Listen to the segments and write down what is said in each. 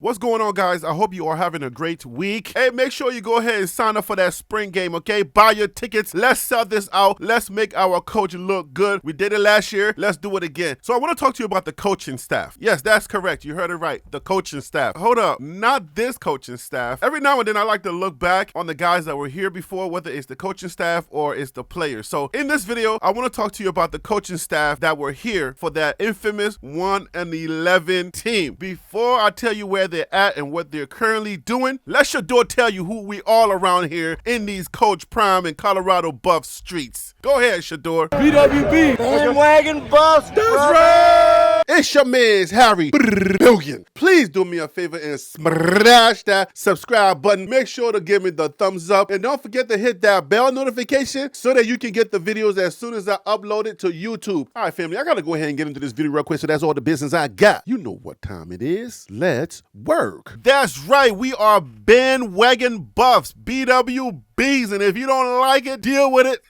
What's going on, guys? I hope you are having a great week. Hey, make sure you go ahead and sign up for that spring game, okay? Buy your tickets. Let's sell this out. Let's make our coach look good. We did it last year. Let's do it again. So I want to talk to you about the coaching staff. Yes, that's correct. You heard it right. The coaching staff. Hold up. Not this coaching staff. Every now and then I like to look back on the guys that were here before, whether it's the coaching staff or it's the players. So in this video, I want to talk to you about the coaching staff that were here for that infamous 1-11 team. Before I tell you where they're at and what they're currently doing, let Shador tell you who we all around here in these Coach Prime and Colorado Buff streets. Go ahead, Shador. BWB. Bandwagon Buffs. That's right. It's your man's Harry McGeoghan. Please do me a favor and smash that subscribe button. Make sure to give me the thumbs up. And don't forget to hit that bell notification so that you can get the videos as soon as I upload it to YouTube. All right, family, I got to go ahead and get into this video real quick. So that's all the business I got. You know what time it is. Let's work. That's right. We are bandwagon buffs, BWBs. And if you don't like it, deal with it.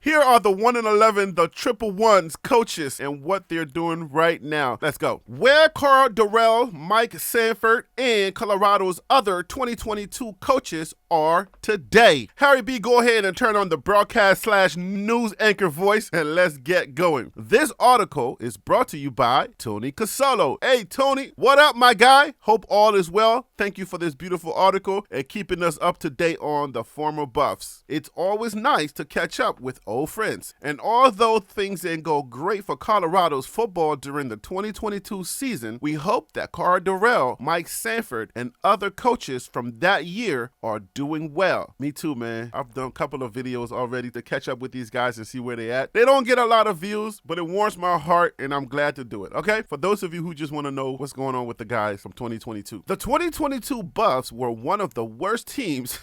Here are the 1-11, the triple ones coaches and what they're doing right now. Let's go. Where Karl, Dorrell, Mike Sanford, and Colorado's other 2022 coaches are today. Harry B, go ahead and turn on the broadcast/news anchor voice and let's get going. This article is brought to you by Tony Casolo. Hey, Tony, what up, my guy? Hope all is well. Thank you for this beautiful article and keeping us up to date on the former Buffs. It's always nice to catch up with old friends. And although things didn't go great for Colorado's football during the 2022 season, we hope that Karl, Dorrell, Mike Sanford, and other coaches from that year are doing well. Me too, man. I've done a couple of videos already to catch up with these guys and see where they at. They don't get a lot of views, but it warms my heart and I'm glad to do it, okay? For those of you who just want to know what's going on with the guys from 2022. The 2022 Buffs were one of the worst teams.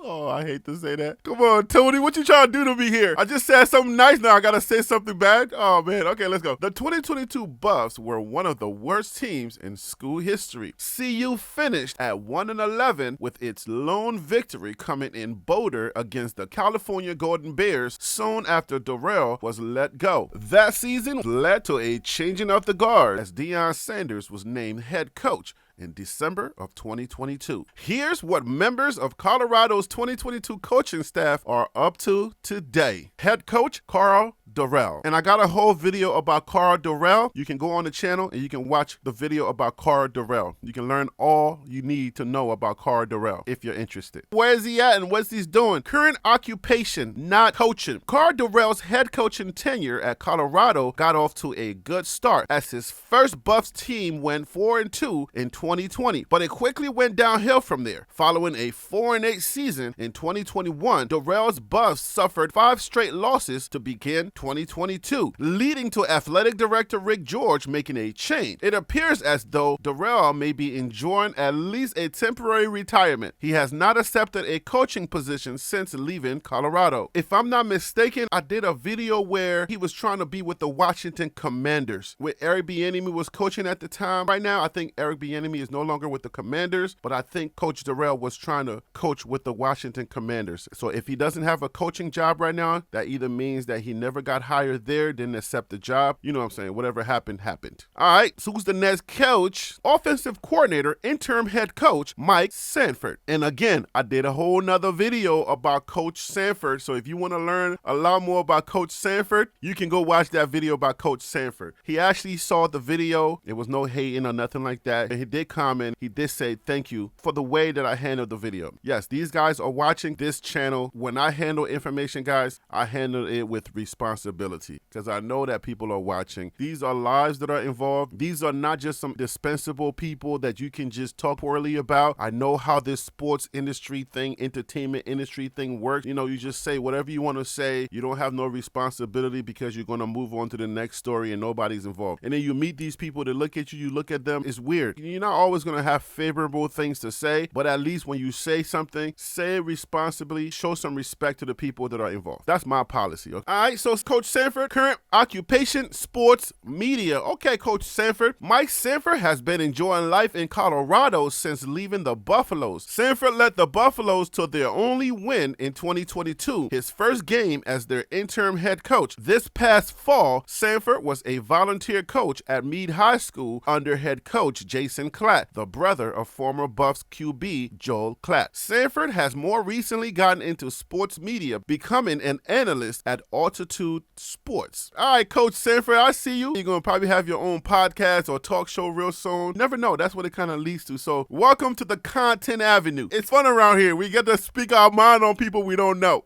Oh, I hate to say that. Come on, Tony, what you trying to do to me here? I just said something nice, now I gotta say something bad? Oh, man, okay, let's go. The 2022 Buffs were one of the worst teams in school history. CU finished at 1-11 with its lone victory coming in Boulder against the California Golden Bears soon after Dorrell was let go. That season led to a changing of the guard as Deion Sanders was named head coach in December of 2022. Here's what members of Colorado's 2022 coaching staff are up to today. Head coach Karl Dorrell. And I got a whole video about Karl Dorrell. You can go on the channel and you can watch the video about Karl Dorrell. You can learn all you need to know about Karl Dorrell if you're interested. Where is he at and what's he doing? Current occupation, not coaching. Karl Dorrell's head coaching tenure at Colorado got off to a good start as his first Buffs team went 4-2 in 2020, but it quickly went downhill from there. Following a 4-8 season in 2021, Dorrell's Buffs suffered 5 straight losses to begin 2022, leading to athletic director Rick George making a change. It appears as though Dorrell may be enjoying at least a temporary retirement. He has not accepted a coaching position since leaving Colorado. If I'm not mistaken, I did a video where he was trying to be with the Washington Commanders, where Eric Bieniemy was coaching at the time. Right now, I think Eric Bieniemy is no longer with the Commanders, but I think Coach Dorrell was trying to coach with the Washington Commanders. So if he doesn't have a coaching job right now, that either means that he never got hired there, didn't accept the job. You know what I'm saying? Whatever happened, happened. All right, so who's the next coach? Offensive coordinator, interim head coach, Mike Sanford. And again, I did a whole nother video about Coach Sanford. So if you want to learn a lot more about Coach Sanford, you can go watch that video about Coach Sanford. He actually saw the video. It was no hating or nothing like that. And he did comment. He did say thank you for the way that I handled the video. Yes, these guys are watching this channel. When I handle information, guys, I handle it with responsibility because I know that people are watching. These are lives that are involved. These are not just some dispensable people that you can just talk poorly about. I know how this sports industry thing, entertainment industry thing works. You know, you just say whatever you want to say. You don't have no responsibility because you're going to move on to the next story and nobody's involved. And then you meet these people that look at you, you look at them. It's weird. You're not always going to have favorable things to say, but at least when you say something, say it responsibly, show some respect to the people that are involved. That's my policy. Okay? All right, so Coach Sanford? Current occupation, sports media. Okay, Coach Sanford. Mike Sanford has been enjoying life in Colorado since leaving the Buffaloes. Sanford led the Buffaloes to their only win in 2022, his first game as their interim head coach. This past fall, Sanford was a volunteer coach at Meade High School under head coach Jason Klatt, the brother of former Buffs QB Joel Klatt. Sanford has more recently gotten into sports media, becoming an analyst at Altitude Sports. All right, Coach Sanford, I see you. You're going to probably have your own podcast or talk show real soon. Never know. That's what it kind of leads to. So welcome to the Content Avenue. It's fun around here. We get to speak our mind on people we don't know.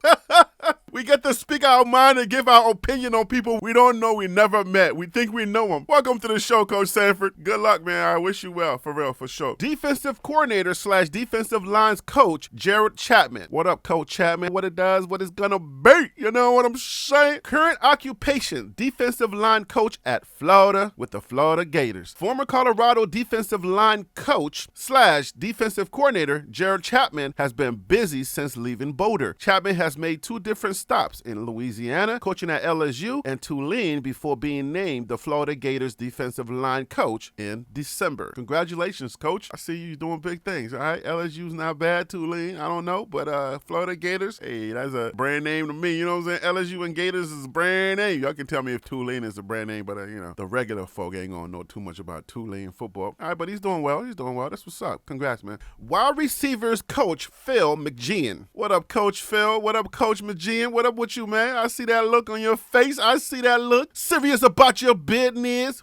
We get to speak our mind and give our opinion on people we don't know, we never met. We think we know them. Welcome to the show, Coach Sanford. Good luck, man. I wish you well, for real, for sure. Defensive coordinator / defensive lines coach, Gerald Chatman. What up, Coach Chatman? What it does, what it's gonna be. You know what I'm saying? Current occupation, defensive line coach at Florida with the Florida Gators. Former Colorado defensive line coach / defensive coordinator, Gerald Chatman has been busy since leaving Boulder. Chatman has made two different stops in Louisiana, coaching at LSU and Tulane before being named the Florida Gators defensive line coach in December. Congratulations, Coach. I see you doing big things, all right? LSU's not bad, Tulane, I don't know, but Florida Gators, hey, that's a brand name to me, you know what I'm saying? LSU and Gators is a brand name. Y'all can tell me if Tulane is a brand name, but you know, the regular folk ain't gonna know too much about Tulane football. All right, but he's doing well. That's what's up. Congrats, man. Wide receivers coach Phil McGeoghan. What up, Coach Phil? What up, Coach McGeoghan? What up with you, man? I see that look on your face. I see that look. Serious about your business.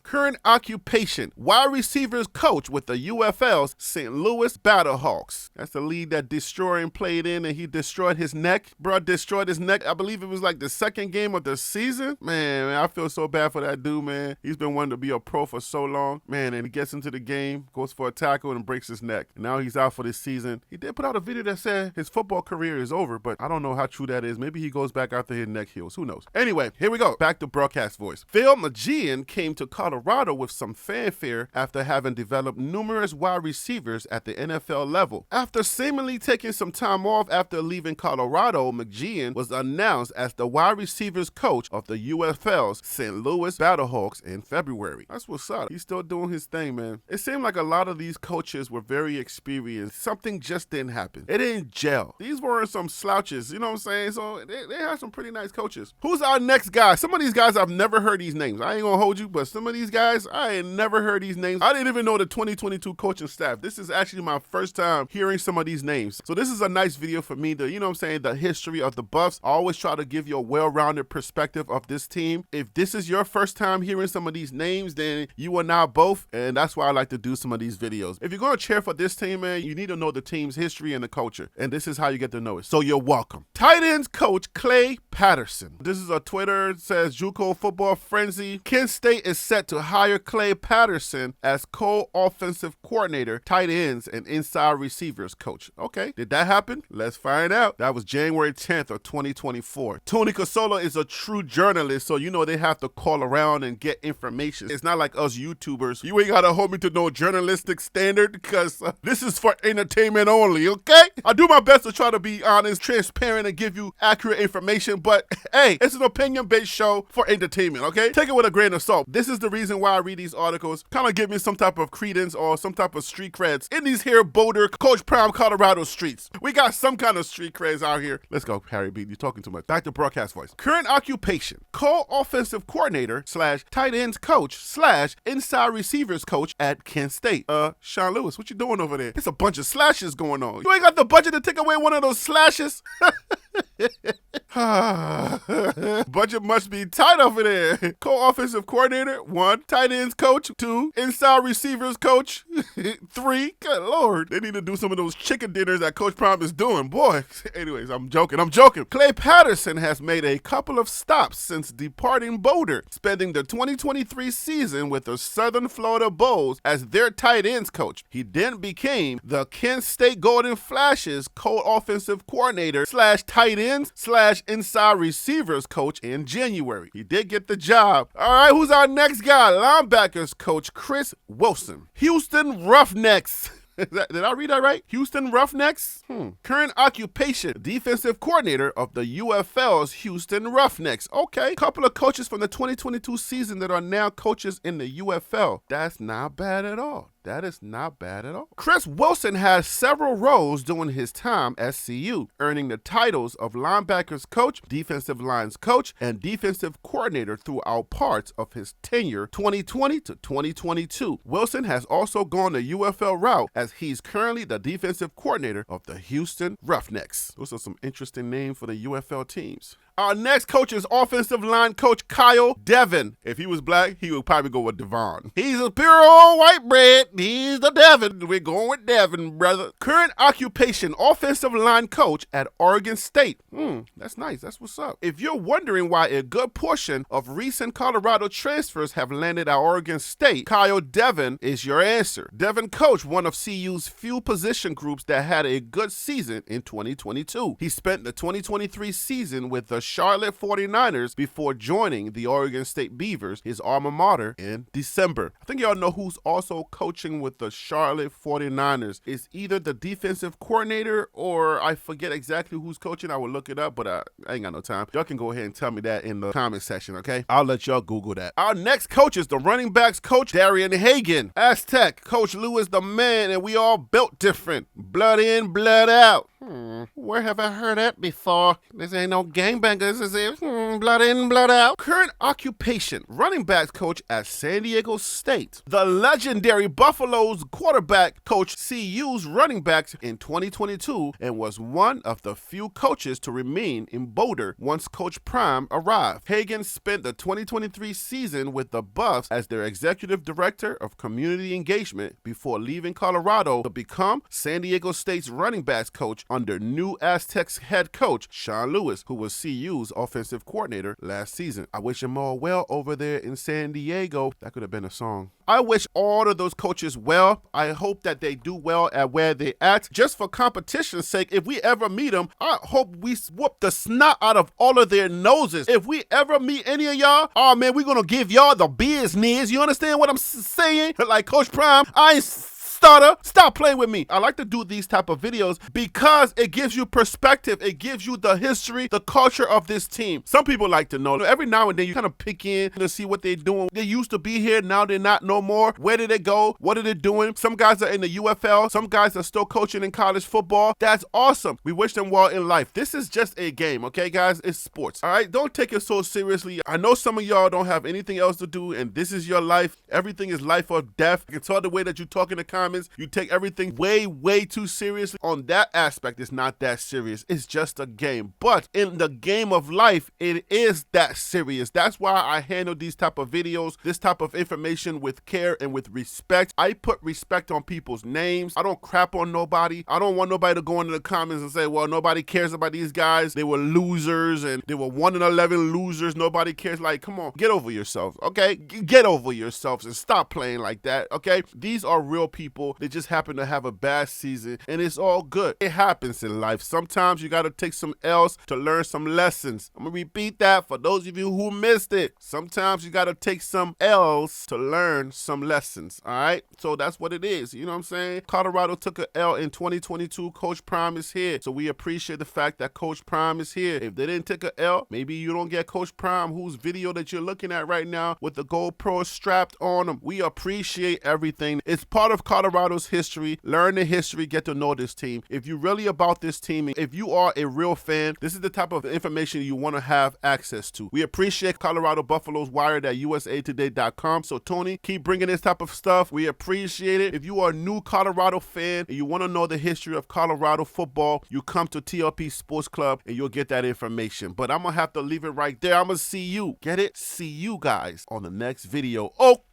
Current occupation. Wide receivers coach with the UFL's St. Louis Battlehawks. That's the league that Destroying played in and he destroyed his neck. Bro, destroyed his neck. I believe it was like the second game of the season. Man, I feel so bad for that dude, man. He's been wanting to be a pro for so long. Man, and he gets into the game, goes for a tackle and breaks his neck. And now he's out for this season. He did put out a video that said his football career is over, but I don't know how true that is. Maybe he goes back after his neck heals. Who knows? Anyway, here we go. Back to broadcast voice. Phil McGeoghan came to Colorado with some fanfare after having developed numerous wide receivers at the NFL level. After seemingly taking some time off after leaving Colorado, McGeoghan was announced as the wide receivers coach of the UFL's St. Louis Battlehawks in February. That's what's up. He's still doing his thing, man. It seemed like a lot of these coaches were very experienced. Something just didn't happen. It didn't gel. These weren't some slouches, you know what I'm saying? So they had some pretty nice coaches. Who's our next guy? Some of these guys, I've never heard these names. I ain't gonna hold you, but some of these guys, I ain't never heard these names. I didn't even know the 2022 coaching staff. This is actually my first time hearing some of these names. So this is a nice video for me to, you know what I'm saying, the history of the Buffs. I always try to give you a well-rounded perspective of this team. If this is your first time hearing some of these names, then you are now both, and that's why I like to do some of these videos. If you're gonna cheer for this team, man, you need to know the team's history and the culture, and this is how you get to know it. So you're welcome. Tight ends coach Clay Patterson. This is a Twitter. It says JUCO football frenzy. Kent State is set to hire Clay Patterson as co-offensive coordinator, tight ends, and inside receivers coach. Okay, did that happen? Let's find out. That was January 10th of 2024. Tony Casola is a true journalist, so you know they have to call around and get information. It's not like us YouTubers. You ain't gotta hold me to no journalistic standard because this is for entertainment only, okay? I do my best to try to be honest, transparent, and give you accurate information, but hey, it's an opinion-based show for entertainment, okay? Take it with a grain of salt. This is the reason why I read these articles, kind of give me some type of credence or some type of street creds in these here Boulder, Coach Prime, Colorado streets. We got some kind of street creds out here. Let's go, Harry B. You're talking too much. Back to broadcast voice. Current occupation, co-offensive coordinator / tight ends coach / inside receivers coach at Kent State. Sean Lewis, what you doing over there? It's a bunch of slashes going on. You ain't got the budget to take away one of those slashes? Budget must be tight over there. Co-offensive coordinator, 1. Tight ends coach, 2. Inside receivers coach, 3. Good Lord. They need to do some of those chicken dinners that Coach Prime is doing. Boy, anyways, I'm joking. Clay Patterson has made a couple of stops since departing Boulder, spending the 2023 season with the Southern Florida Bulls as their tight ends coach. He then became the Kent State Golden Flashes co-offensive coordinator / tight ends / inside receivers coach in January. He did get the job. All right, who's our next guy? Linebackers coach Chris Wilson. Houston Roughnecks. Did I read that right? Houston Roughnecks? Current occupation, defensive coordinator of the UFL's Houston Roughnecks. Okay, couple of coaches from the 2022 season that are now coaches in the UFL. That's not bad at all. That is not bad at all. Chris Wilson has several roles during his time at CU, earning the titles of linebackers coach, defensive lines coach, and defensive coordinator throughout parts of his tenure 2020 to 2022. Wilson has also gone the UFL route as he's currently the defensive coordinator of the Houston Roughnecks. Those are some interesting names for the UFL teams. Our next coach is offensive line coach Kyle DeVan. If he was black, he would probably go with DeVan. He's a pure old white bread. He's the DeVan. We're going with DeVan, brother. Current occupation, offensive line coach at Oregon State. That's nice. That's what's up. If you're wondering why a good portion of recent Colorado transfers have landed at Oregon State, Kyle DeVan is your answer. DeVan coached one of CU's few position groups that had a good season in 2022. He spent the 2023 season with the Charlotte 49ers before joining the Oregon State Beavers, his alma mater, in December. I think y'all know who's also coaching with the Charlotte 49ers. It's either the defensive coordinator or I forget exactly who's coaching. I will look it up, but I ain't got no time. Y'all can go ahead and tell me that in the comment section, okay? I'll let y'all Google that. Our next coach is the running backs coach, Darian Hagan. Aztec, Coach Lou is the man, and we all built different. Blood in, blood out. Where have I heard that before? This ain't no gangbangers, is it? Blood in, blood out. Current occupation, running backs coach at San Diego State. The legendary Buffalo's quarterback coach CU's running backs in 2022 and was one of the few coaches to remain in Boulder once Coach Prime arrived. Hagan spent the 2023 season with the Buffs as their executive director of community engagement before leaving Colorado to become San Diego State's running backs coach under new Aztecs head coach Sean Lewis, who was CU's offensive coordinator last season. I wish him all well over there in San Diego. That could have been a song. I wish all of those coaches well. I hope that they do well at where they at. Just for competition's sake, if we ever meet them, I hope we whoop the snot out of all of their noses. If we ever meet any of y'all, oh man, we're gonna give y'all the business. You understand what I'm saying? Like Coach Prime, I ain't stutter. Stop playing with me. I like to do these type of videos because it gives you perspective. It gives you the history, the culture of this team. Some people like to know. Every now and then you kind of pick in to see what they're doing. They used to be here. Now they're not no more. Where did they go? What are they doing? Some guys are in the UFL. Some guys are still coaching in college football. That's awesome. We wish them well in life. This is just a game, okay, guys? It's sports, all right? Don't take it so seriously. I know some of y'all don't have anything else to do, and this is your life. Everything is life or death. I can tell the way that you talk in the comments. You take everything way too seriously. On that aspect, it's not that serious. It's just a game. But in the game of life, it is that serious. That's why I handle these type of videos, this type of information with care and with respect. I put respect on people's names. I don't crap on nobody. I don't want nobody to go into the comments and say, well, nobody cares about these guys. They were losers and they were 1-11 losers. Nobody cares. Like, come on, get over yourselves, okay? Get over yourselves and stop playing like that, okay? These are real people. They just happen to have a bad season, and it's all good. It happens in life. Sometimes you got to take some L's to learn some lessons. I'm going to repeat that for those of you who missed it. Sometimes you got to take some L's to learn some lessons, all right? So that's what it is. You know what I'm saying? Colorado took a L in 2022. Coach Prime is here. So we appreciate the fact that Coach Prime is here. If they didn't take a L, maybe you don't get Coach Prime, whose video that you're looking at right now with the GoPro strapped on him. We appreciate everything. It's part of Colorado's history. Learn the history, get to know this team. If you're really about this team, if you are a real fan, this is the type of information you want to have access to. We appreciate Colorado Buffaloes wired at usatoday.com. So Tony, keep bringing this type of stuff. We appreciate it. If you are a new Colorado fan and you want to know the history of Colorado football, you come to TLP Sports Club and you'll get that information. But I'm going to have to leave it right there. I'm going to see you. Get it? See you guys on the next video. Oh.